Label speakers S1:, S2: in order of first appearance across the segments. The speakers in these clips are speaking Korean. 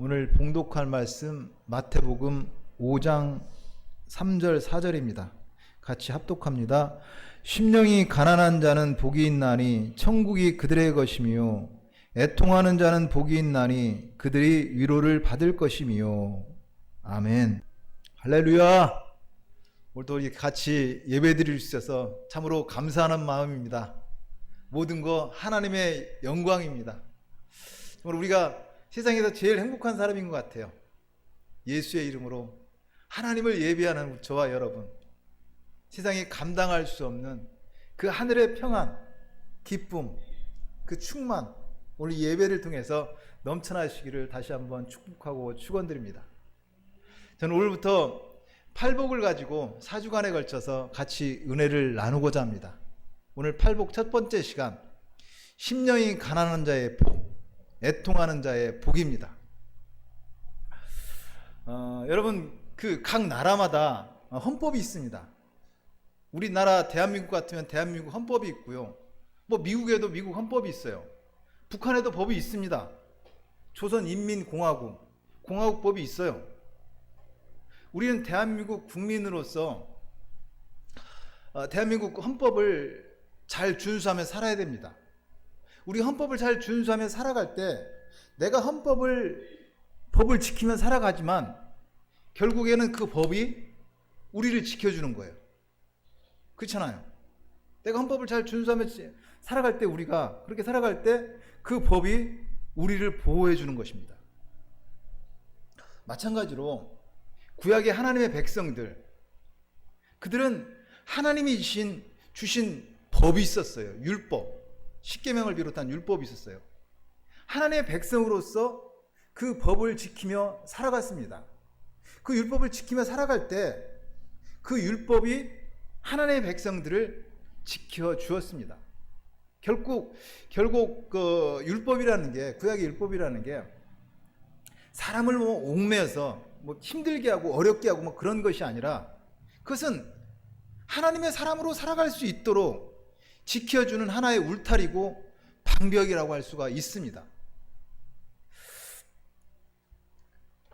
S1: 오늘 봉독할 말씀 마태복음 5장 3절 4절입니다. 같이 합독합니다. 심령이 가난한 자는 복이 있나니 천국이 그들의 것이며 애통하는 자는 복이 있나니 그들이 위로를 받을 것이며. 아멘. 할렐루야. 오늘도 이렇게 같이 예배드릴 수 있어서 참으로 감사하는 마음입니다. 모든 거 하나님의 영광입니다. 정말 우리가 세상에서 제일 행복한 사람인 것 같아요. 예수의 이름으로 하나님을 예배하는 저와 여러분, 세상에 감당할 수 없는 그 하늘의 평안, 기쁨, 그 충만, 오늘 예배를 통해서 넘쳐나시기를 다시 한번 축복하고 축원드립니다. 저는 오늘부터 팔복을 가지고 4주간에 걸쳐서 같이 은혜를 나누고자 합니다. 오늘 팔복 첫 번째 시간, 심령이 가난한 자의 복, 애통하는 자의 복입니다. 여러분, 그 각 나라마다 헌법이 있습니다. 우리나라 대한민국 같으면 대한민국 헌법이 있고요. 뭐 미국에도 미국 헌법이 있어요. 북한에도 법이 있습니다. 조선인민공화국, 공화국법이 있어요. 우리는 대한민국 국민으로서 대한민국 헌법을 잘 준수하며 살아야 됩니다. 우리 헌법을 잘 준수하며 살아갈 때 내가 법을 지키며 살아가지만 결국에는 그 법이 우리를 지켜주는 거예요. 그렇잖아요. 내가 헌법을 잘 준수하며 살아갈 때, 우리가 그렇게 살아갈 때 그 법이 우리를 보호해 주는 것입니다. 마찬가지로 구약의 하나님의 백성들, 그들은 하나님이 주신 법이 있었어요. 율법, 십계명을 비롯한 율법이 있었어요. 하나님의 백성으로서 그 법을 지키며 살아갔습니다. 그 율법을 지키며 살아갈 때 그 율법이 하나님의 백성들을 지켜 주었습니다. 결국 그 율법이라는 게, 구약의 율법이라는 게 사람을 옥매어서 힘들게 하고 어렵게 하고 그런 것이 아니라, 그것은 하나님의 사람으로 살아갈 수 있도록 지켜주는 하나의 울타리고 방벽이라고 할 수가 있습니다.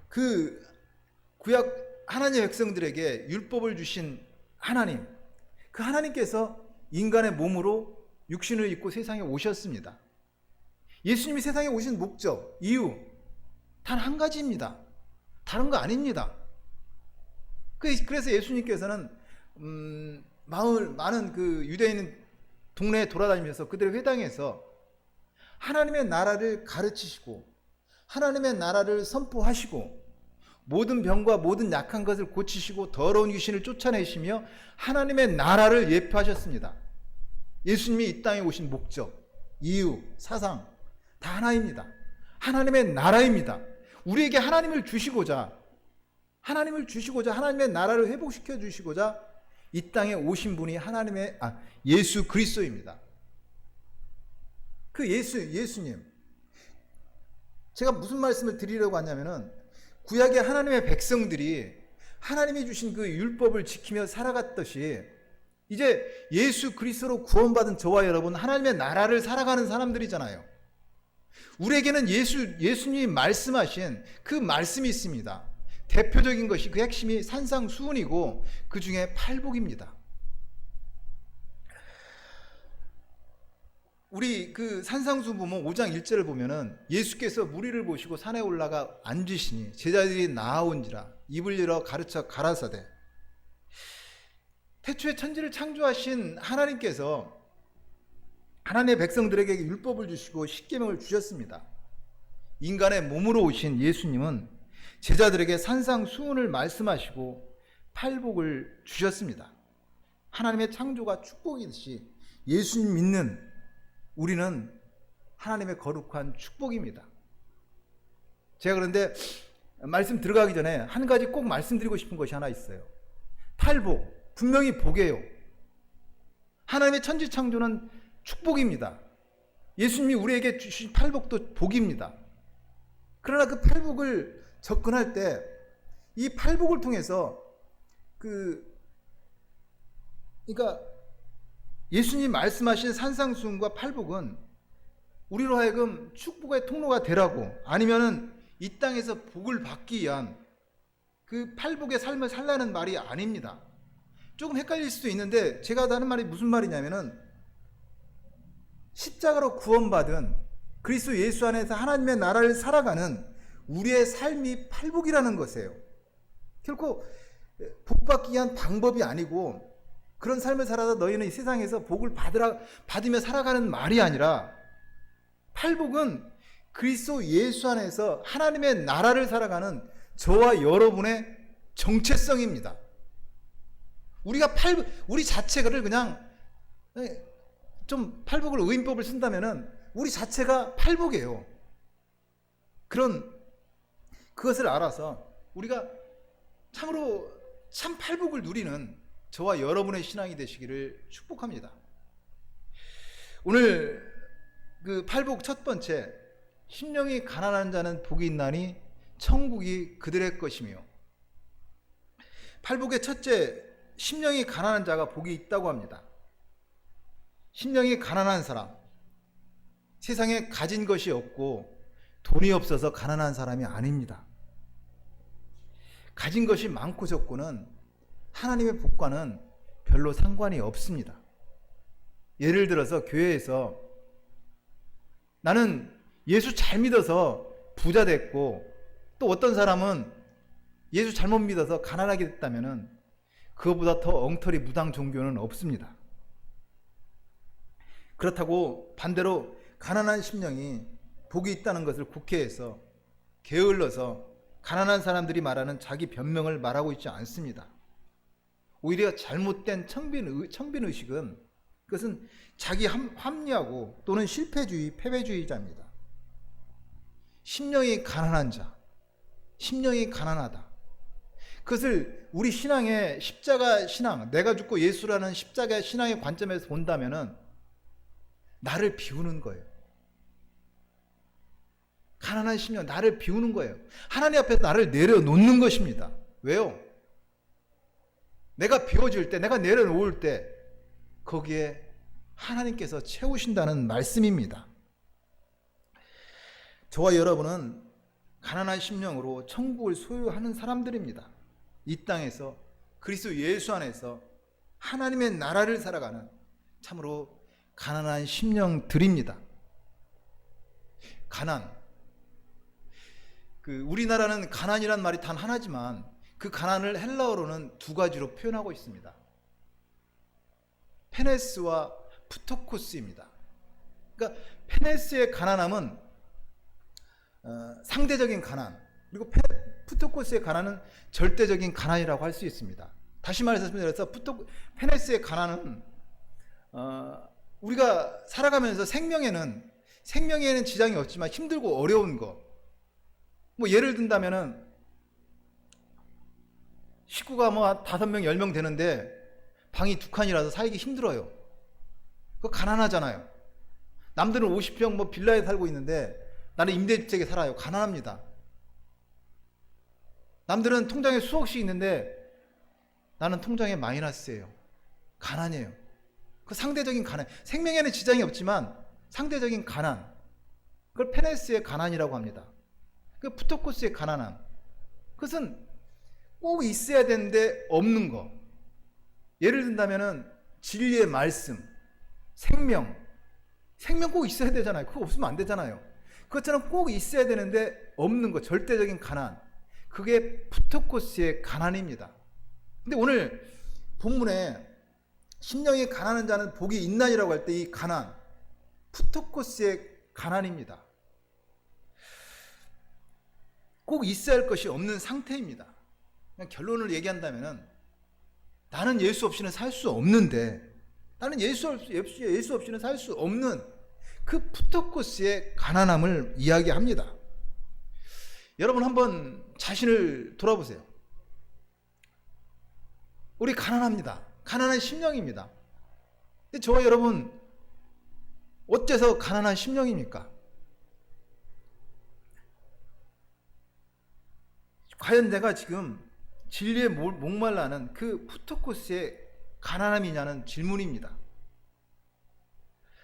S1: 그 구약 하나님의 백성들에게 율법을 주신 하나님, 그 하나님께서 인간의 몸으로 육신을 입고 세상에 오셨습니다. 예수님이 세상에 오신 목적, 이유 단 한 가지입니다. 다른 거 아닙니다. 그래서 예수님께서는 많은 그 유대인 동네에 돌아다니면서 그들의 회당에서 하나님의 나라를 가르치시고 하나님의 나라를 선포하시고 모든 병과 모든 약한 것을 고치시고 더러운 귀신을 쫓아내시며 하나님의 나라를 예표하셨습니다. 예수님이 이 땅에 오신 목적, 이유, 사상 다 하나입니다. 하나님의 나라입니다. 우리에게 하나님을 주시고자 하나님의 나라를 회복시켜 주시고자 이 땅에 오신 분이 예수 그리스도입니다. 그 예수님, 제가 무슨 말씀을 드리려고 하냐면은, 구약의 하나님의 백성들이 하나님이 주신 그 율법을 지키며 살아갔듯이 이제 예수 그리스도로 구원받은 저와 여러분, 하나님의 나라를 살아가는 사람들이잖아요. 우리에게는 예수님이 말씀하신 그 말씀이 있습니다. 대표적인 것이, 그 핵심이 산상수훈이고 그 중에 팔복입니다. 우리 그 산상수훈 5장 1절을 보면은, 예수께서 무리를 보시고 산에 올라가 앉으시니 제자들이 나아온지라 입을 열어 가르쳐 가라사대. 태초에 천지를 창조하신 하나님께서 하나님의 백성들에게 율법을 주시고 십계명을 주셨습니다. 인간의 몸으로 오신 예수님은 제자들에게 산상수훈을 말씀하시고 팔복을 주셨습니다. 하나님의 창조가 축복이듯이 예수님 믿는 우리는 하나님의 거룩한 축복입니다. 제가 그런데 말씀 들어가기 전에 한 가지 꼭 말씀드리고 싶은 것이 하나 있어요. 팔복, 분명히 복이에요. 하나님의 천지 창조는 축복입니다. 예수님이 우리에게 주신 팔복도 복입니다. 그러나 그 팔복을 접근할 때 이 팔복을 통해서 그러니까 예수님 말씀하신 산상수훈과 팔복은 우리로 하여금 축복의 통로가 되라고, 아니면은 이 땅에서 복을 받기 위한 그 팔복의 삶을 살라는 말이 아닙니다. 조금 헷갈릴 수도 있는데 제가 하는 말이 무슨 말이냐면은 십자가로 구원받은 그리스도 예수 안에서 하나님의 나라를 살아가는 우리의 삶이 팔복이라는 것이에요. 결코 복받기 위한 방법이 아니고 그런 삶을 살아서 너희는 이 세상에서 복을 받으며 살아가는 말이 아니라 팔복은 그리스도 예수 안에서 하나님의 나라를 살아가는 저와 여러분의 정체성입니다. 우리 자체를 그냥 좀 팔복을 의인법을 쓴다면은 우리 자체가 팔복이에요. 그것을 알아서 우리가 참으로 참 팔복을 누리는 저와 여러분의 신앙이 되시기를 축복합니다. 오늘 그 팔복 첫 번째, 심령이 가난한 자는 복이 있나니 천국이 그들의 것이며, 팔복의 첫째, 심령이 가난한 자가 복이 있다고 합니다. 심령이 가난한 사람, 세상에 가진 것이 없고 돈이 없어서 가난한 사람이 아닙니다. 가진 것이 많고 적고는 하나님의 복과는 별로 상관이 없습니다. 예를 들어서 교회에서 나는 예수 잘 믿어서 부자 됐고 또 어떤 사람은 예수 잘못 믿어서 가난하게 됐다면 그거보다 더 엉터리 무당 종교는 없습니다. 그렇다고 반대로 가난한 심령이 복이 있다는 것을 국회에서 게을러서 가난한 사람들이 말하는 자기 변명을 말하고 있지 않습니다. 오히려 잘못된 청빈의식은 그것은 자기 합리하고 또는 실패주의, 패배주의자입니다. 심령이 가난한 자, 심령이 가난하다. 그것을 우리 신앙의 십자가 신앙, 내가 죽고 예수라는 십자가 신앙의 관점에서 본다면은 나를 비우는 거예요. 가난한 심령, 나를 비우는 거예요. 하나님 앞에서 나를 내려놓는 것입니다. 왜요? 내가 비워질 때, 내가 내려놓을 때 거기에 하나님께서 채우신다는 말씀입니다. 저와 여러분은 가난한 심령으로 천국을 소유하는 사람들입니다. 이 땅에서 그리스도 예수 안에서 하나님의 나라를 살아가는 참으로 가난한 심령들입니다. 가난. 우리나라는 가난이란 말이 단 하나지만 그 가난을 헬라어로는 두 가지로 표현하고 있습니다. 페네스와 푸토코스입니다. 그러니까 페네스의 가난함은 상대적인 가난, 그리고 푸토코스의 가난은 절대적인 가난이라고 할 수 있습니다. 다시 말해서 페네스의 가난은 우리가 살아가면서 생명에는 지장이 없지만 힘들고 어려운 거, 뭐 예를 든다면은 식구가 뭐 5명, 10명 되는데 방이 2칸이라서 살기 힘들어요. 그거 가난하잖아요. 남들은 50평 뭐 빌라에 살고 있는데 나는 임대주택에 살아요. 가난합니다. 남들은 통장에 수억씩 있는데 나는 통장에 마이너스예요. 가난이에요. 그 상대적인 가난, 생명에는 지장이 없지만 상대적인 가난, 그걸 페네스의 가난이라고 합니다. 그 푸토코스의 가난함, 그것은 꼭 있어야 되는데 없는 거. 예를 든다면은 진리의 말씀, 생명 꼭 있어야 되잖아요. 그거 없으면 안 되잖아요. 그것처럼 꼭 있어야 되는데 없는 거, 절대적인 가난, 그게 푸토코스의 가난입니다. 근데 오늘 본문에 심령이 가난한 자는 복이 있나니라고 할 때 이 가난, 푸토코스의 가난입니다. 꼭 있어야 할 것이 없는 상태입니다. 그냥 결론을 얘기한다면은 나는 예수 없이는 살 수 없는데, 나는 예수 없이는 살 수 없는 그 푸토코스의 가난함을 이야기합니다. 여러분 한번 자신을 돌아보세요. 우리 가난합니다. 가난한 심령입니다. 근데 저와 여러분 어째서 가난한 심령입니까? 과연 내가 지금 진리에 목말라는 그 푸토코스의 가난함이냐는 질문입니다.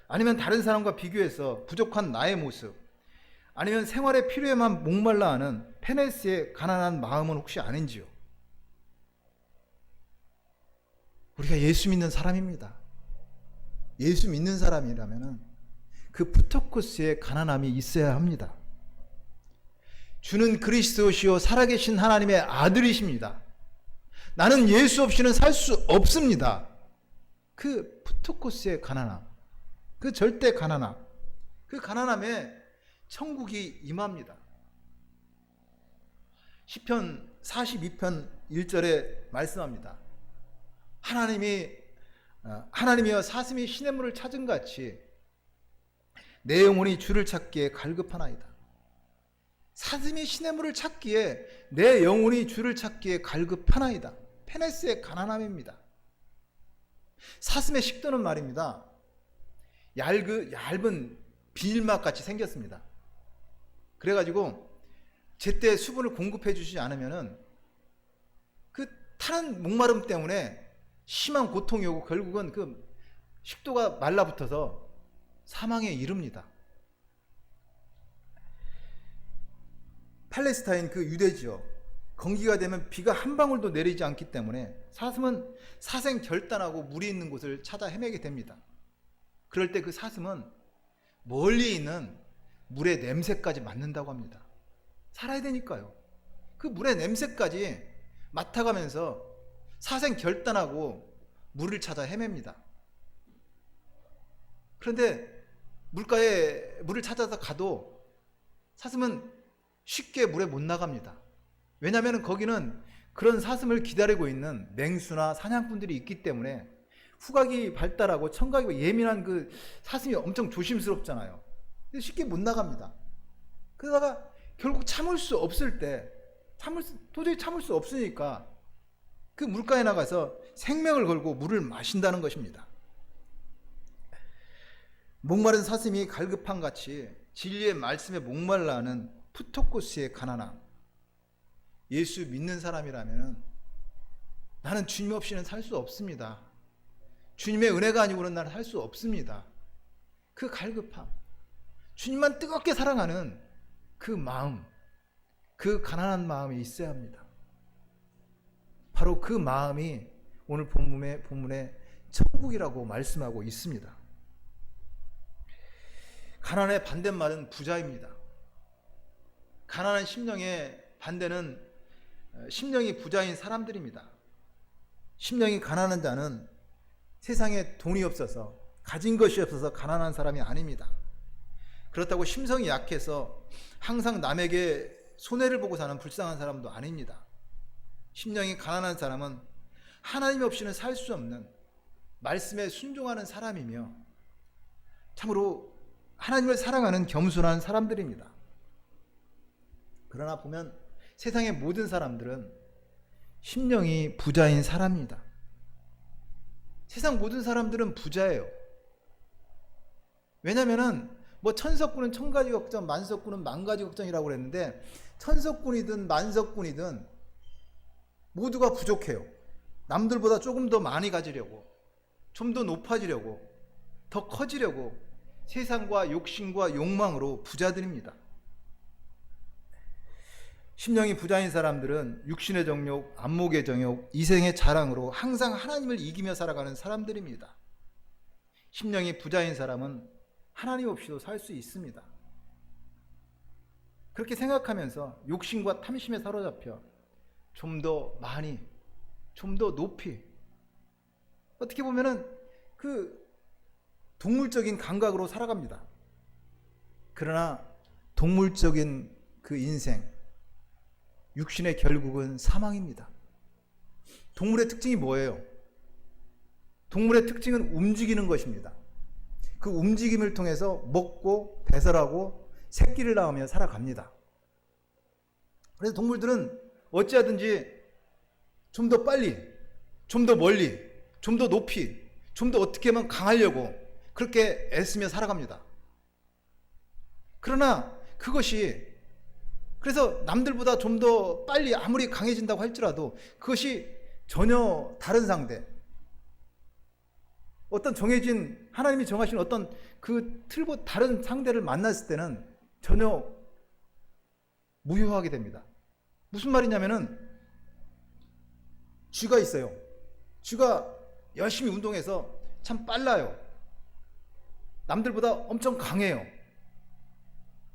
S1: 아니면 다른 사람과 비교해서 부족한 나의 모습, 아니면 생활의 필요에만 목말라 하는 페네스의 가난한 마음은 혹시 아닌지요? 우리가 예수 믿는 사람입니다. 예수 믿는 사람이라면 그 푸토코스의 가난함이 있어야 합니다. 주는 그리스도시요 살아계신 하나님의 아들이십니다. 나는 예수 없이는 살 수 없습니다. 그 푸토코스의 가난함, 그 절대 가난함, 그 가난함에 천국이 임합니다. 시편 42편 1절에 말씀합니다. 하나님이여 사슴이 시냇물을 찾은 같이 내 영혼이 주를 찾기에 갈급하나이다. 사슴이 시냇물을 찾기에 내 영혼이 주를 찾기에 갈급하나이다. 페네스의 가난함입니다. 사슴의 식도는 말입니다. 얇은 비닐막 같이 생겼습니다. 그래가지고 제때 수분을 공급해 주시지 않으면은 그 타는 목마름 때문에 심한 고통이 오고 결국은 그 식도가 말라붙어서 사망에 이릅니다. 팔레스타인 그 유대 지역, 건기가 되면 비가 한 방울도 내리지 않기 때문에 사슴은 사생 결단하고 물이 있는 곳을 찾아 헤매게 됩니다. 그럴 때 그 사슴은 멀리 있는 물의 냄새까지 맡는다고 합니다. 살아야 되니까요. 그 물의 냄새까지 맡아가면서 사생 결단하고 물을 찾아 헤맵니다. 그런데 물가에 물을 찾아서 가도 사슴은 쉽게 물에 못 나갑니다. 왜냐하면 거기는 그런 사슴을 기다리고 있는 맹수나 사냥꾼들이 있기 때문에 후각이 발달하고 청각이 예민한 그 사슴이 엄청 조심스럽잖아요. 쉽게 못 나갑니다. 그러다가 결국 참을 수 없을 때 도저히 참을 수 없으니까 그 물가에 나가서 생명을 걸고 물을 마신다는 것입니다. 목마른 사슴이 갈급한 같이 진리의 말씀에 목말라 하는 푸토코스의 가난함. 예수 믿는 사람이라면 나는 주님 없이는 살 수 없습니다. 주님의 은혜가 아니고는 나는 살 수 없습니다. 그 갈급함, 주님만 뜨겁게 사랑하는 그 마음, 그 가난한 마음이 있어야 합니다. 바로 그 마음이 오늘 본문에 천국이라고 말씀하고 있습니다. 가난의 반대말은 부자입니다. 가난한 심령의 반대는 심령이 부자인 사람들입니다. 심령이 가난한 자는 세상에 돈이 없어서 가진 것이 없어서 가난한 사람이 아닙니다. 그렇다고 심성이 약해서 항상 남에게 손해를 보고 사는 불쌍한 사람도 아닙니다. 심령이 가난한 사람은 하나님 없이는 살 수 없는 말씀에 순종하는 사람이며 참으로 하나님을 사랑하는 겸손한 사람들입니다. 그러나 보면 세상의 모든 사람들은 심령이 부자인 사람입니다. 세상 모든 사람들은 부자예요. 왜냐면은 천석군은 천가지 걱정, 만석군은 만가지 걱정이라고 그랬는데 천석군이든 만석군이든 모두가 부족해요. 남들보다 조금 더 많이 가지려고, 좀 더 높아지려고, 더 커지려고 세상과 욕심과 욕망으로 부자들입니다. 심령이 부자인 사람들은 육신의 정욕, 안목의 정욕, 이생의 자랑으로 항상 하나님을 이기며 살아가는 사람들입니다. 심령이 부자인 사람은 하나님 없이도 살 수 있습니다. 그렇게 생각하면서 욕심과 탐심에 사로잡혀 좀 더 많이, 좀 더 높이, 어떻게 보면은 그 동물적인 감각으로 살아갑니다. 그러나 동물적인 그 인생, 육신의 결국은 사망입니다. 동물의 특징이 뭐예요? 동물의 특징은 움직이는 것입니다. 그 움직임을 통해서 먹고 배설하고 새끼를 낳으며 살아갑니다. 그래서 동물들은 어찌하든지 좀 더 빨리, 좀 더 멀리, 좀 더 높이, 좀 더 어떻게 하면 강하려고 그렇게 애쓰며 살아갑니다. 그러나 그것이 그래서 남들보다 좀 더 빨리 아무리 강해진다고 할지라도 그것이 전혀 다른 상대, 어떤 정해진 하나님이 정하신 어떤 그 틀보 다른 상대를 만났을 때는 전혀 무효하게 됩니다. 무슨 말이냐면은 쥐가 있어요. 쥐가 열심히 운동해서 참 빨라요. 남들보다 엄청 강해요.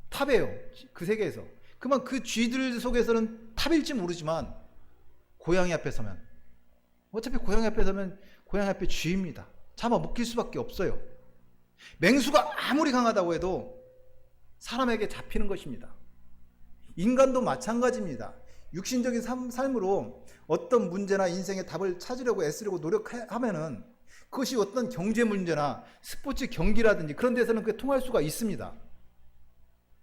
S1: 탑이에요. 그 세계에서. 그만 그 쥐들 속에서는 탑일지 모르지만 고양이 앞에 서면, 어차피 고양이 앞에 서면 고양이 앞에 쥐입니다. 잡아먹힐 수밖에 없어요. 맹수가 아무리 강하다고 해도 사람에게 잡히는 것입니다. 인간도 마찬가지입니다. 육신적인 삶으로 어떤 문제나 인생의 답을 찾으려고 애쓰려고 노력하면은 그것이 어떤 경제 문제나 스포츠 경기라든지 그런 데서는 그게 통할 수가 있습니다.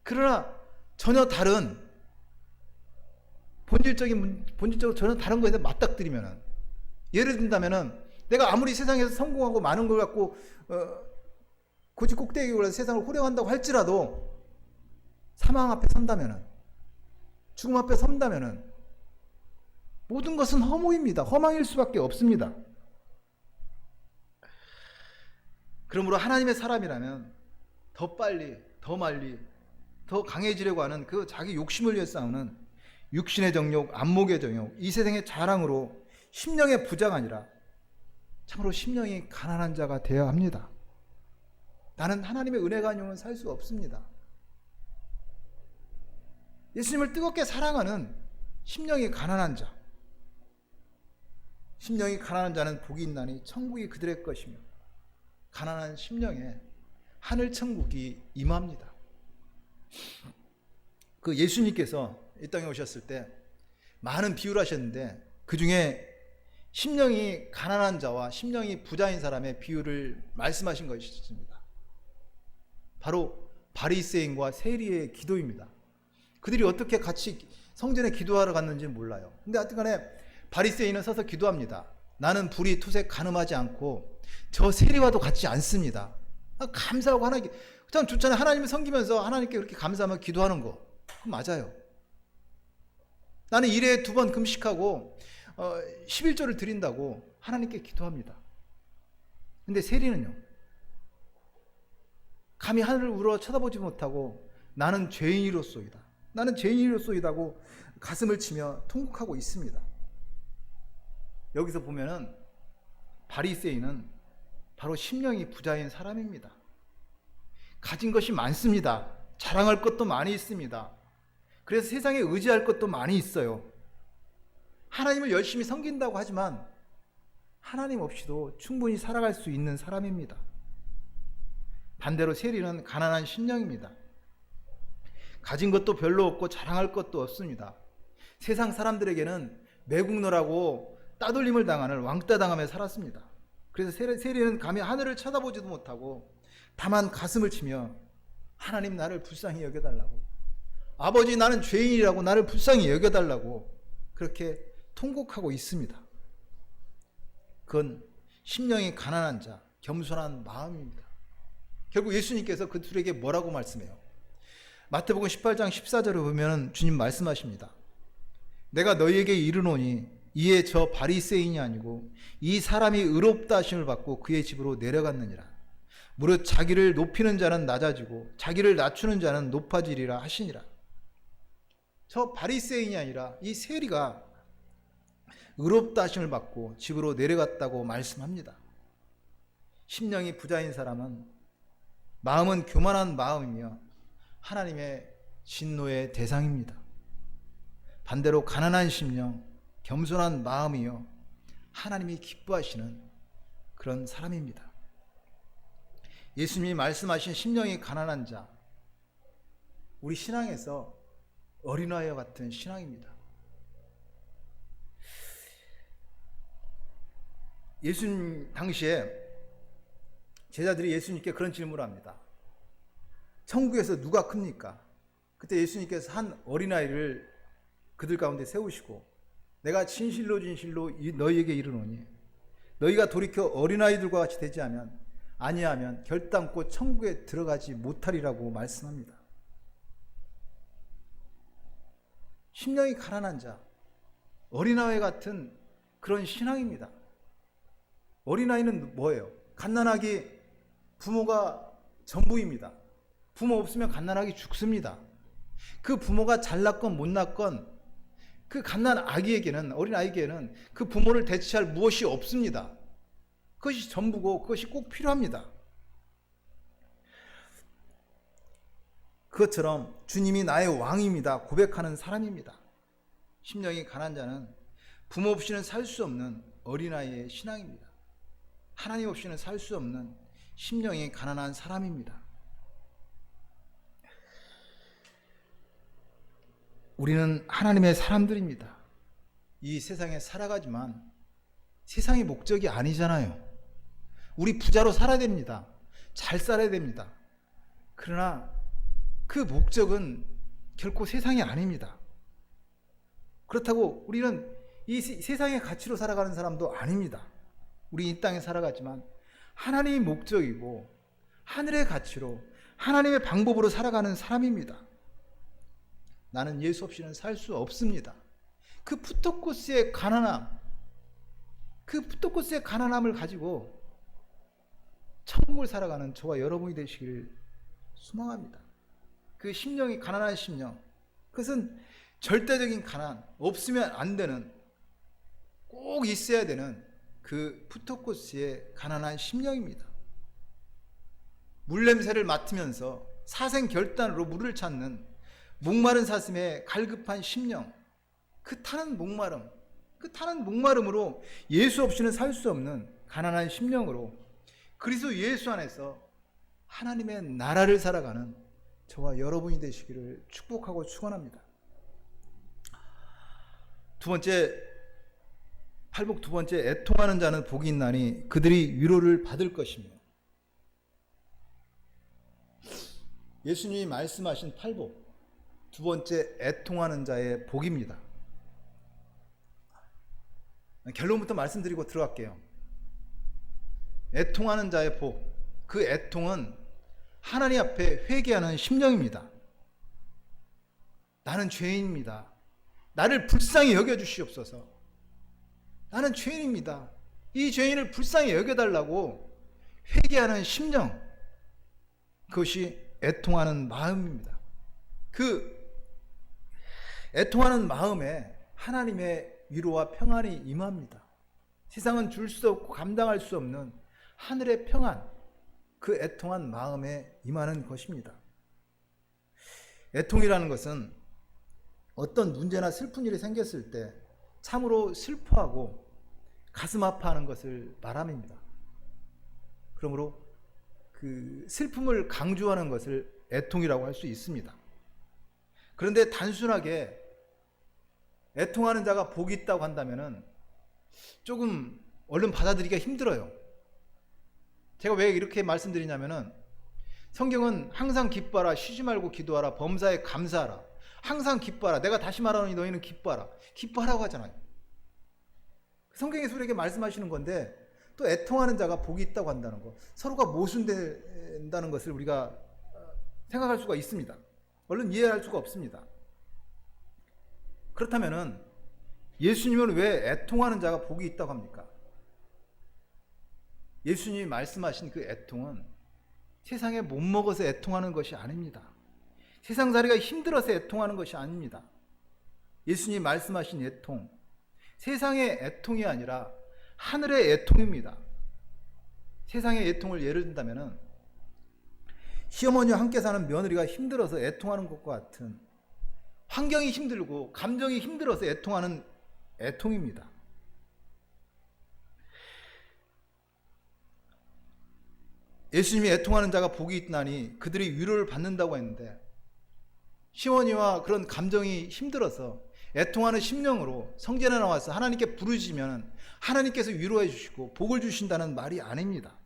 S1: 그러나 전혀 다른 본질적으로 전혀 다른 것에 맞닥뜨리면은, 예를 든다면은 내가 아무리 세상에서 성공하고 많은 걸 갖고 고집 꼭대기에 올라서 세상을 호령한다고 할지라도 사망 앞에 선다면은, 죽음 앞에 선다면은 모든 것은 허무입니다. 허망일 수밖에 없습니다. 그러므로 하나님의 사람이라면 더 빨리, 더 멀리, 더 강해지려고 하는 그 자기 욕심을 위해 싸우는 육신의 정욕, 안목의 정욕, 이 세상의 자랑으로 심령의 부자가 아니라 참으로 심령이 가난한 자가 되어야 합니다. 나는 하나님의 은혜가 아니면 살 수 없습니다. 예수님을 뜨겁게 사랑하는 심령이 가난한 자, 심령이 가난한 자는 복이 있나니 천국이 그들의 것이며 가난한 심령에 하늘 천국이 임합니다. 그 예수님께서 이 땅에 오셨을 때 많은 비유를 하셨는데 그 중에 심령이 가난한 자와 심령이 부자인 사람의 비유를 말씀하신 것이 있습니다. 바로 바리새인과 세리의 기도입니다. 그들이 어떻게 같이 성전에 기도하러 갔는지 몰라요. 근데 하여튼간에 바리새인은 서서 기도합니다. 나는 불이 투색 간음하지 않고 저 세리와도 같지 않습니다. 감사하고 하나님께, 참 좋잖아요. 하나님을 섬기면서 하나님께 그렇게 감사하며 기도하는 거, 그건 맞아요. 나는 1회에 2번 금식하고 11조를 드린다고 하나님께 기도합니다. 근데 세리는요, 감히 하늘을 우러 쳐다보지 못하고 나는 죄인이로소이다, 나는 죄인이로소이다고 가슴을 치며 통곡하고 있습니다. 여기서 보면은 바리새인은 바로 심령이 부자인 사람입니다. 가진 것이 많습니다. 자랑할 것도 많이 있습니다. 그래서 세상에 의지할 것도 많이 있어요. 하나님을 열심히 섬긴다고 하지만 하나님 없이도 충분히 살아갈 수 있는 사람입니다. 반대로 세리는 가난한 심령입니다. 가진 것도 별로 없고 자랑할 것도 없습니다. 세상 사람들에게는 매국노라고 따돌림을 당하는 왕따 당하며 살았습니다. 그래서 세리는 감히 하늘을 쳐다보지도 못하고 다만 가슴을 치며 하나님 나를 불쌍히 여겨달라고, 아버지 나는 죄인이라고 나를 불쌍히 여겨달라고 그렇게 통곡하고 있습니다. 그건 심령이 가난한 자, 겸손한 마음입니다. 결국 예수님께서 그 둘에게 뭐라고 말씀해요? 마태복음 18장 14절을 보면 주님 말씀하십니다. 내가 너희에게 이르노니 이에 저 바리새인이 아니고 이 사람이 의롭다 하심을 받고 그의 집으로 내려갔느니라. 무릇 자기를 높이는 자는 낮아지고 자기를 낮추는 자는 높아지리라 하시니라. 저 바리새인이 아니라 이 세리가 의롭다 하심을 받고 집으로 내려갔다고 말씀합니다. 심령이 부자인 사람은 마음은 교만한 마음이며 하나님의 진노의 대상입니다. 반대로 가난한 심령, 겸손한 마음이요 하나님이 기뻐하시는 그런 사람입니다. 예수님이 말씀하신 심령이 가난한 자, 우리 신앙에서 어린아이와 같은 신앙입니다. 예수님 당시에 제자들이 예수님께 그런 질문을 합니다. 천국에서 누가 큽니까? 그때 예수님께서 한 어린아이를 그들 가운데 세우시고 내가 진실로 진실로 너희에게 이르노니 너희가 돌이켜 어린아이들과 같이 되지 아니하면 결단코 천국에 들어가지 못하리라고 말씀합니다. 심령이 가난한 자, 어린아이 같은 그런 신앙입니다. 어린아이는 뭐예요? 갓난아기 부모가 전부입니다. 부모 없으면 갓난아기 죽습니다. 그 부모가 잘났건 못났건 그 갓난 아기에게는, 어린아이에게는 그 부모를 대체할 무엇이 없습니다. 그것이 전부고 그것이 꼭 필요합니다. 그것처럼 주님이 나의 왕입니다 고백하는 사람입니다. 심령이 가난한 자는 부모 없이는 살 수 없는 어린아이의 신앙입니다. 하나님 없이는 살 수 없는 심령이 가난한 사람입니다. 우리는 하나님의 사람들입니다. 이 세상에 살아가지만 세상이 목적이 아니잖아요. 우리 부자로 살아야 됩니다. 잘 살아야 됩니다. 그러나 그 목적은 결코 세상이 아닙니다. 그렇다고 우리는 이 세상의 가치로 살아가는 사람도 아닙니다. 우리 이 땅에 살아가지만 하나님의 목적이고 하늘의 가치로 하나님의 방법으로 살아가는 사람입니다. 나는 예수 없이는 살 수 없습니다. 그 푸토코스의 가난함을 가지고 천국을 살아가는 저와 여러분이 되시기를 소망합니다. 그 심령이 가난한 심령, 그것은 절대적인 가난, 없으면 안 되는, 꼭 있어야 되는 그 푸토코스의 가난한 심령입니다. 물 냄새를 맡으면서 사생결단으로 물을 찾는 목마른 사슴의 갈급한 심령, 그 타는 목마름으로 예수 없이는 살 수 없는 가난한 심령으로 그리스도 예수 안에서 하나님의 나라를 살아가는 저와 여러분이 되시기를 축복하고 축원합니다. 두 번째, 팔복 두 번째, 애통하는 자는 복이 있나니 그들이 위로를 받을 것이며. 예수님이 말씀하신 팔복 두 번째, 애통하는 자의 복입니다. 결론부터 말씀드리고 들어갈게요. 애통하는 자의 복, 그 애통은 하나님 앞에 회개하는 심령입니다. 나는 죄인입니다. 나를 불쌍히 여겨주시옵소서. 나는 죄인입니다. 이 죄인을 불쌍히 여겨달라고 회개하는 심령, 그것이 애통하는 마음입니다. 그 애통하는 마음에 하나님의 위로와 평안이 임합니다. 세상은 줄 수 없고 감당할 수 없는 하늘의 평안, 그 애통한 마음에 임하는 것입니다. 애통이라는 것은 어떤 문제나 슬픈 일이 생겼을 때 참으로 슬퍼하고 가슴 아파하는 것을 말합니다. 그러므로 그 슬픔을 강조하는 것을 애통이라고 할 수 있습니다. 그런데 단순하게 애통하는 자가 복이 있다고 한다면 조금 얼른 받아들이기가 힘들어요. 제가 왜 이렇게 말씀드리냐면은 성경은 항상 기뻐하라, 쉬지 말고 기도하라, 범사에 감사하라, 항상 기뻐하라, 내가 다시 말하노니 너희는 기뻐하라, 기뻐하라고 하잖아요. 성경에서 우리에게 말씀하시는 건데 또 애통하는 자가 복이 있다고 한다는 것, 서로가 모순된다는 것을 우리가 생각할 수가 있습니다. 얼른 이해할 수가 없습니다. 그렇다면은 예수님은 왜 애통하는 자가 복이 있다고 합니까? 예수님이 말씀하신 그 애통은 세상에 못 먹어서 애통하는 것이 아닙니다. 세상살이가 힘들어서 애통하는 것이 아닙니다. 예수님이 말씀하신 애통, 세상의 애통이 아니라 하늘의 애통입니다. 세상의 애통을 예를 든다면 시어머니와 함께 사는 며느리가 힘들어서 애통하는 것과 같은, 환경이 힘들고 감정이 힘들어서 애통하는 애통입니다. 예수님이 애통하는 자가 복이 있나니 그들이 위로를 받는다고 했는데, 시어머니와 그런 감정이 힘들어서 애통하는 심령으로 성전에 나와서 하나님께 부르짖으면 하나님께서 위로해 주시고 복을 주신다는 말이 아닙니다.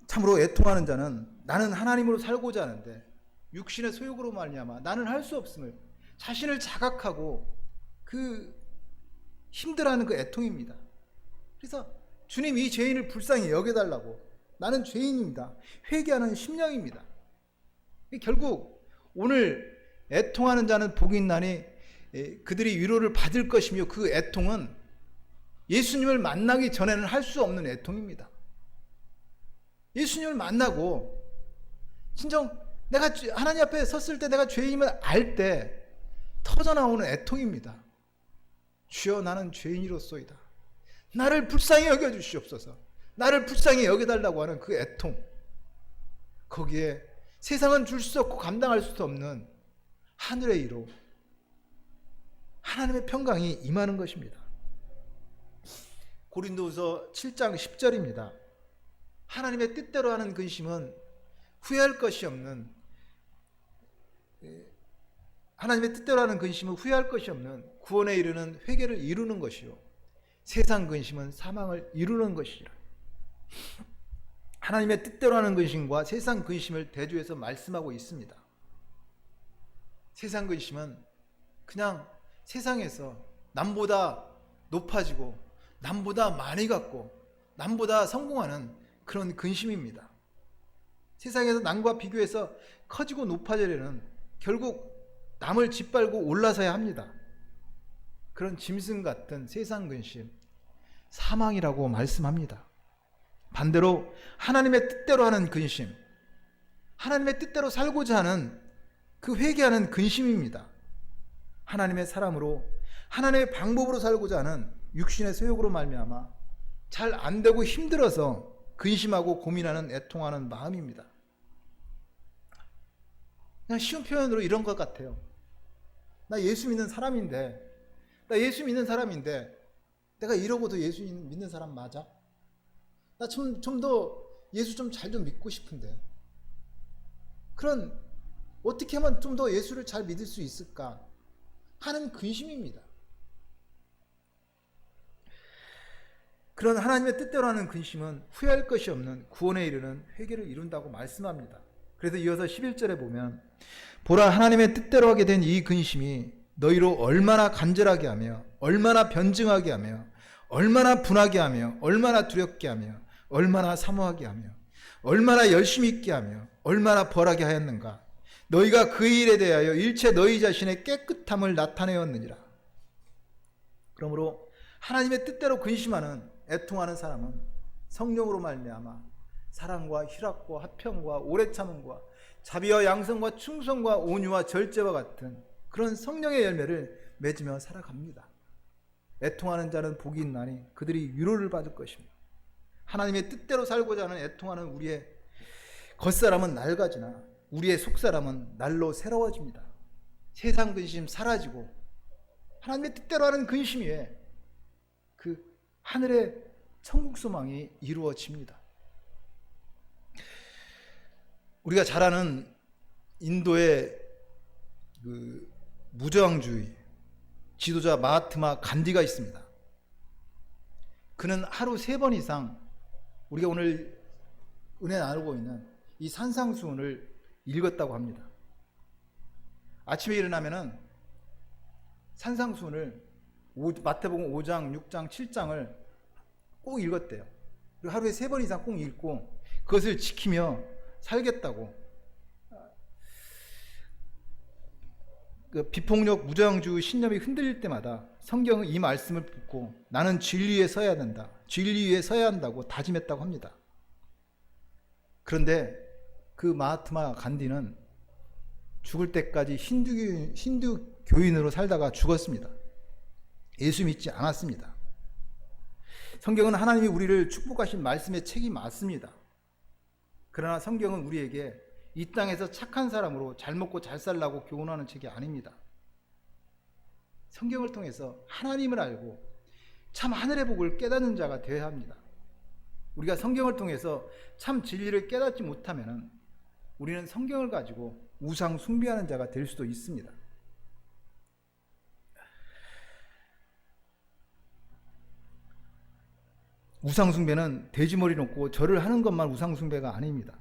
S1: 참으로 애통하는 자는 나는 하나님으로 살고자 하는데 육신의 소욕으로 말미암아 나는 할 수 없음을 자신을 자각하고 그 힘들어하는 그 애통입니다. 그래서 주님, 이 죄인을 불쌍히 여겨달라고, 나는 죄인입니다, 회개하는 심령입니다. 결국 오늘 애통하는 자는 복이 있나니 그들이 위로를 받을 것이며, 그 애통은 예수님을 만나기 전에는 할 수 없는 애통입니다. 예수님을 만나고 진정 내가 하나님 앞에 섰을 때 내가 죄인임을 알 때 터져나오는 애통입니다. 주여 나는 죄인이로소이다. 나를 불쌍히 여겨주시옵소서. 나를 불쌍히 여겨달라고 하는 그 애통. 거기에 세상은 줄 수 없고 감당할 수도 없는 하늘의 이로 하나님의 평강이 임하는 것입니다. 고린도후서 7장 10절입니다. 하나님의 뜻대로 하는 근심은 후회할 것이 없는, 하나님의 뜻대로 하는 근심은 후회할 것이 없는 구원에 이르는 회개를 이루는 것이요 세상 근심은 사망을 이루는 것이라. 하나님의 뜻대로 하는 근심과 세상 근심을 대조해서 말씀하고 있습니다. 세상 근심은 그냥 세상에서 남보다 높아지고 남보다 많이 갖고 남보다 성공하는 그런 근심입니다. 세상에서 남과 비교해서 커지고 높아지려는 결국 남을 짓밟고 올라서야 합니다. 그런 짐승 같은 세상 근심, 사망이라고 말씀합니다. 반대로 하나님의 뜻대로 하는 근심, 하나님의 뜻대로 살고자 하는 그 회개하는 근심입니다. 하나님의 사람으로 하나님의 방법으로 살고자 하는 육신의 소욕으로 말미암아 잘 안 되고 힘들어서 근심하고 고민하는 애통하는 마음입니다. 그냥 쉬운 표현으로 이런 것 같아요. 나 예수 믿는 사람인데 내가 이러고도 예수 믿는 사람 맞아? 나 좀 더 예수 좀 잘 좀 믿고 싶은데 그런 어떻게 하면 좀 더 예수를 잘 믿을 수 있을까 하는 근심입니다. 그런 하나님의 뜻대로 하는 근심은 후회할 것이 없는 구원에 이르는 회개를 이룬다고 말씀합니다. 그래서 이어서 11절에 보면 보라 하나님의 뜻대로 하게 된 이 근심이 너희로 얼마나 간절하게 하며 얼마나 변증하게 하며 얼마나 분하게 하며 얼마나 두렵게 하며 얼마나 사모하게 하며 얼마나 열심히 있게 하며 얼마나 벌하게 하였는가. 너희가 그 일에 대하여 일체 너희 자신의 깨끗함을 나타내었느니라. 그러므로 하나님의 뜻대로 근심하는 애통하는 사람은 성령으로 말미암아 사랑과 희락과 화평과 오래 참음과 자비와 양성과 충성과 온유와 절제와 같은 그런 성령의 열매를 맺으며 살아갑니다. 애통하는 자는 복이 있나니 그들이 위로를 받을 것입니다. 하나님의 뜻대로 살고자 하는 애통하는 우리의 겉사람은 낡아지나 우리의 속사람은 날로 새로워집니다. 세상 근심 사라지고 하나님의 뜻대로 하는 근심 위에 그 하늘의 천국 소망이 이루어집니다. 우리가 잘 아는 인도의 그 무저항주의 지도자 마하트마 간디가 있습니다. 그는 하루 3번 이상 우리가 오늘 은혜 나누고 있는 이 산상수훈을 읽었다고 합니다. 아침에 일어나면은 산상수훈을 마태복음 5장, 6장, 7장을 꼭 읽었대요. 그리고 하루에 3번 이상 꼭 읽고 그것을 지키며 살겠다고. 그 비폭력 무저항주의 신념이 흔들릴 때마다 성경은 이 말씀을 붙고 나는 진리 위에 서야 된다. 진리 위에 서야 한다고 다짐했다고 합니다. 그런데 그 마하트마 간디는 죽을 때까지 힌두 교인으로 살다가 죽었습니다. 예수 믿지 않았습니다. 성경은 하나님이 우리를 축복하신 말씀의 책이 맞습니다. 그러나 성경은 우리에게 이 땅에서 착한 사람으로 잘 먹고 잘 살라고 교훈하는 책이 아닙니다. 성경을 통해서 하나님을 알고 참 하늘의 복을 깨닫는 자가 되어야 합니다. 우리가 성경을 통해서 참 진리를 깨닫지 못하면 우리는 성경을 가지고 우상 숭배하는 자가 될 수도 있습니다. 우상 숭배는 돼지머리 놓고 절을 하는 것만 우상 숭배가 아닙니다.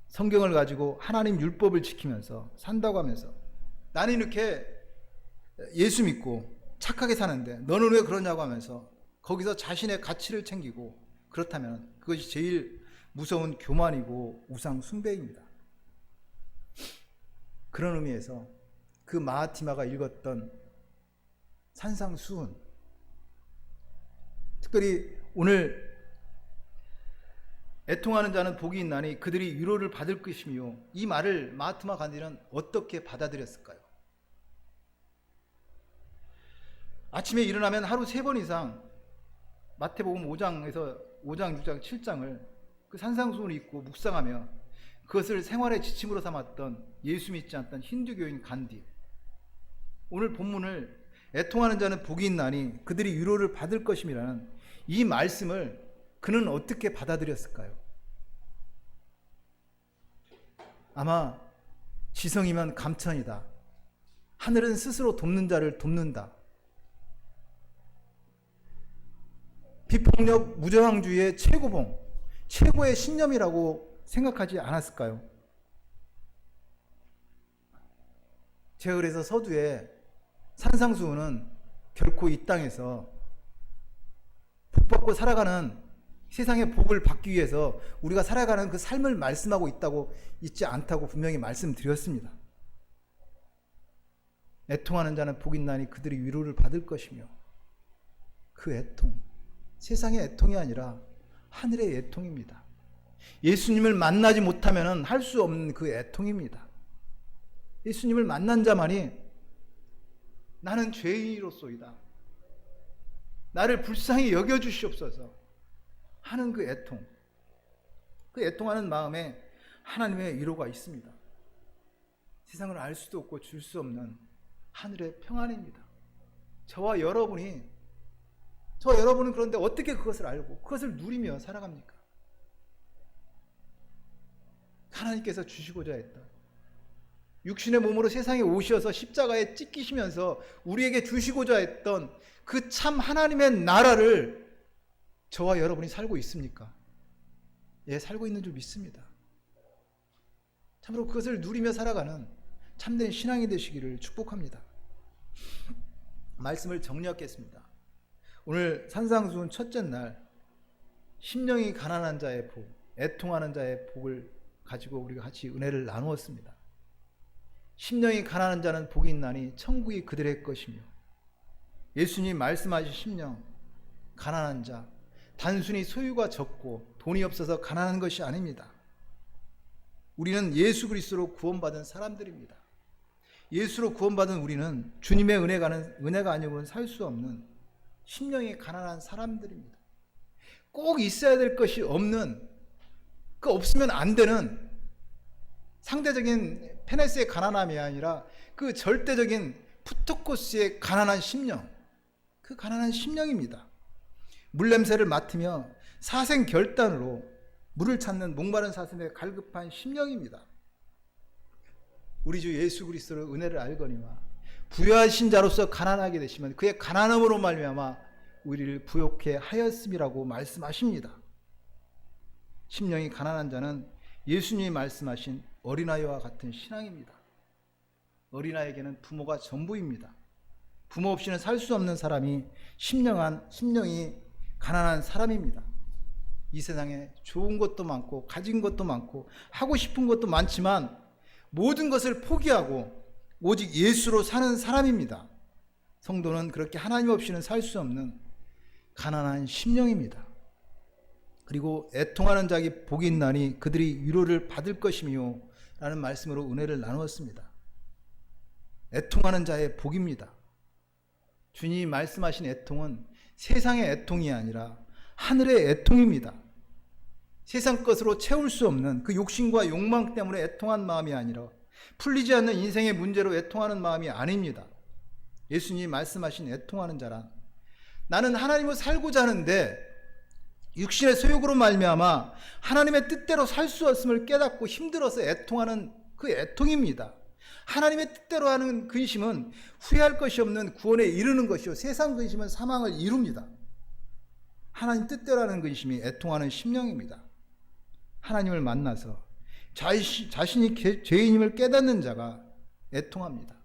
S1: 성경을 가지고 하나님 율법을 지키면서 산다고 하면서 나는 이렇게 예수 믿고 착하게 사는데 너는 왜 그러냐고 하면서 거기서 자신의 가치를 챙기고 그렇다면 그것이 제일 무서운 교만이고 우상 숭배입니다. 그런 의미에서 그 마하티마가 읽었던 산상수훈, 특별히 오늘 애통하는 자는 복이 있나니 그들이 위로를 받을 것이며, 이 말을 마하트마 간디는 어떻게 받아들였을까요? 아침에 일어나면 하루 3번 이상 마태복음 5장에서 5장, 6장, 7장을 그 산상수훈을 읽고 묵상하며 그것을 생활의 지침으로 삼았던 예수 믿지 않던 힌두교인 간디, 오늘 본문을 애통하는 자는 복이 있나니 그들이 위로를 받을 것임이라는 이 말씀을 그는 어떻게 받아들였을까요? 아마 지성이면 감천이다, 하늘은 스스로 돕는 자를 돕는다, 비폭력 무저항주의의 최고봉, 최고의 신념이라고 생각하지 않았을까요? 제가 그래서 서두에 산상수훈은 결코 이 땅에서 복받고 살아가는 세상의 복을 받기 위해서 우리가 살아가는 그 삶을 말씀하고 있지 않다고 분명히 말씀드렸습니다. 애통하는 자는 복이 있나니 그들이 위로를 받을 것이며, 그 애통, 세상의 애통이 아니라 하늘의 애통입니다. 예수님을 만나지 못하면 할 수 없는 그 애통입니다. 예수님을 만난 자만이 나는 죄인이로소이다, 나를 불쌍히 여겨주시옵소서 하는 그 애통, 그 애통하는 마음에 하나님의 위로가 있습니다. 세상을 알 수도 없고 줄 수 없는 하늘의 평안입니다. 저와 여러분은 그런데 어떻게 그것을 알고 그것을 누리며 살아갑니까? 하나님께서 주시고자 했던, 육신의 몸으로 세상에 오셔서 십자가에 찢기시면서 우리에게 주시고자 했던 그 참 하나님의 나라를 저와 여러분이 살고 있습니까? 예, 살고 있는 줄 믿습니다. 참으로 그것을 누리며 살아가는 참된 신앙이 되시기를 축복합니다. 말씀을 정리하겠습니다. 오늘 산상수훈 첫째 날, 심령이 가난한 자의 복, 애통하는 자의 복을 가지고 우리가 같이 은혜를 나누었습니다. 심령이 가난한 자는 복이 있나니 천국이 그들의 것이며, 예수님 말씀하신 심령, 가난한 자, 단순히 소유가 적고 돈이 없어서 가난한 것이 아닙니다. 우리는 예수 그리스도로 구원받은 사람들입니다. 예수로 구원받은 우리는 주님의 은혜가 아니고는 살 수 없는 심령이 가난한 사람들입니다. 꼭 있어야 될 것이 없는, 그 없으면 안 되는 상대적인 페네스의 가난함이 아니라 그 절대적인 푸토코스의 가난한 심령, 그 가난한 심령입니다. 물냄새를 맡으며 사생결단으로 물을 찾는 목마른 사슴의 갈급한 심령입니다. 우리 주 예수 그리스도의 은혜를 알거니와 부유하신 자로서 가난하게 되시면 그의 가난함으로 말미암아 우리를 부욕해 하였음이라고 말씀하십니다. 심령이 가난한 자는 예수님이 말씀하신 어린아이와 같은 신앙입니다. 어린아이에게는 부모가 전부입니다. 부모 없이는 살 수 없는 사람이 심령이 가난한 사람입니다. 이 세상에 좋은 것도 많고 가진 것도 많고 하고 싶은 것도 많지만 모든 것을 포기하고 오직 예수로 사는 사람입니다. 성도는 그렇게 하나님 없이는 살 수 없는 가난한 심령입니다. 그리고 애통하는 자에게 복이 있나니 그들이 위로를 받을 것이며 라는 말씀으로 은혜를 나누었습니다. 애통하는 자의 복입니다. 주님이 말씀하신 애통은 세상의 애통이 아니라 하늘의 애통입니다. 세상 것으로 채울 수 없는 그 욕심과 욕망 때문에 애통한 마음이 아니라 풀리지 않는 인생의 문제로 애통하는 마음이 아닙니다. 예수님이 말씀하신 애통하는 자란, 나는 하나님을 살고자 하는데 육신의 소욕으로 말미암아 하나님의 뜻대로 살 수 없음을 깨닫고 힘들어서 애통하는 그 애통입니다. 하나님의 뜻대로 하는 근심은 후회할 것이 없는 구원에 이르는 것이요 세상 근심은 사망을 이룹니다. 하나님 뜻대로 하는 근심이 애통하는 심령입니다. 하나님을 만나서 자신이 죄인임을 깨닫는 자가 애통합니다.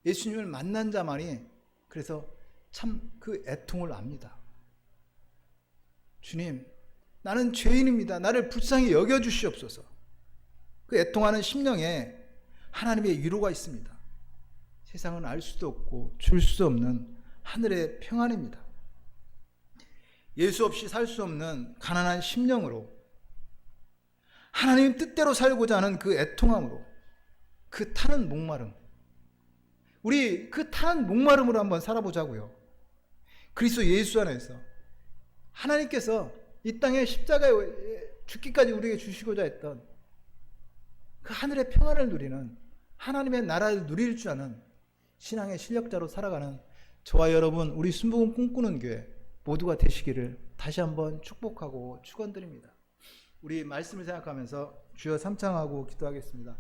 S1: 예수님을 만난 자만이 그래서 참 그 애통을 압니다. 주님, 나는 죄인입니다. 나를 불쌍히 여겨주시옵소서. 그 애통하는 심령에 하나님의 위로가 있습니다. 세상은 알 수도 없고 줄 수 없는 하늘의 평안입니다. 예수 없이 살 수 없는 가난한 심령으로, 하나님 뜻대로 살고자 하는 그 애통함으로, 그 타는 목마름, 우리 그 타는 목마름으로 한번 살아보자고요. 그리스도 예수 안에서 하나님께서 이 땅에 십자가에 죽기까지 우리에게 주시고자 했던 그 하늘의 평안을 누리는, 하나님의 나라를 누릴 줄 아는 신앙의 실력자로 살아가는 저와 여러분, 우리 순복음 꿈꾸는 교회 모두가 되시기를 다시 한번 축복하고 축원드립니다. 우리 말씀을 생각하면서 주여 삼창하고 기도하겠습니다.